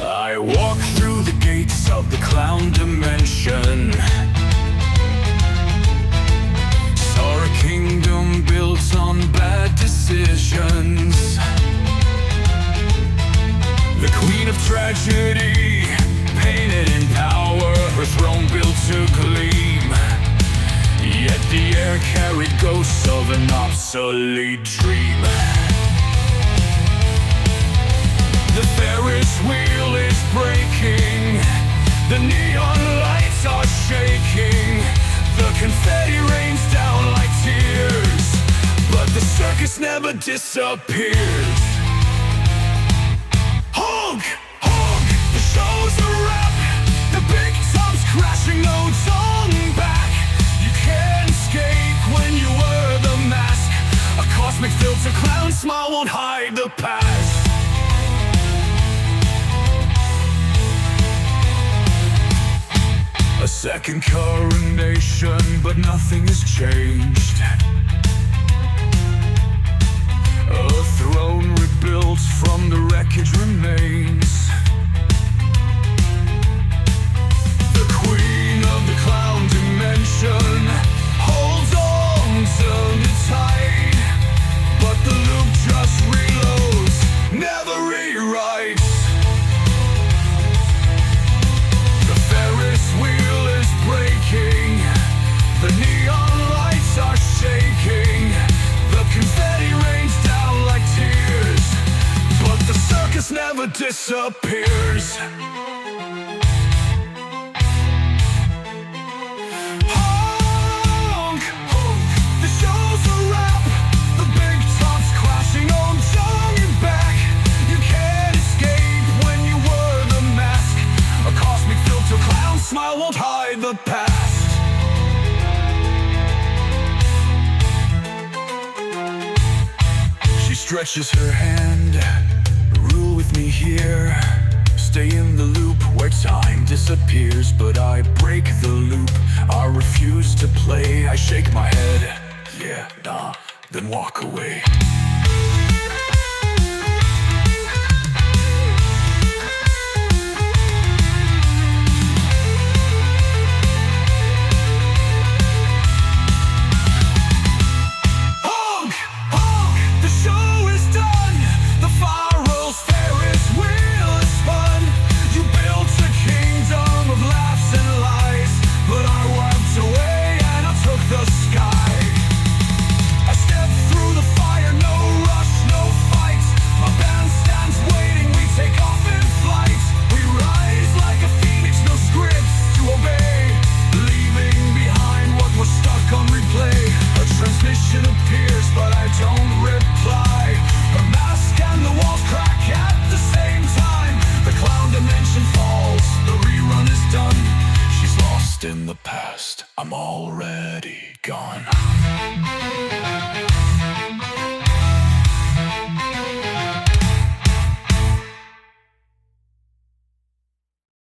I walk through the gates of the clown dimension. Saw a kingdom built on bad decisions. The queen of tragedy, painted in power, her throne built to gleam. Yet the air carried ghosts of an obsolete dream. The Ferris wheel is breaking, the neon lights are shaking, the confetti rains down like tears, but the circus never disappears. Honk! Honk! The show's a wrap, the big top's crashing, no turning back. You can't escape when you wear the mask. A cosmic filter clown smile won't hide the past. A second coronation, but nothing has changed. A throne rebuilt from the wreckage remains. The queen of the clown dimension holds on to the tide, but the loop just reloads, never rewrites. The Ferris wheel is breaking, the neon lights are shaking, the confetti rains down like tears, but the circus never disappears. Honk! Honk! The show's a wrap, the big top's crashing on turning back. You can't escape when you wear the mask. A cosmic filter clown smile won't hide the past. She stretches her hand, rule with me here. Stay in the loop where time disappears, but I break the loop. I refuse to play. I shake my head, yeah, nah, then walk away. In the past, I'm already gone.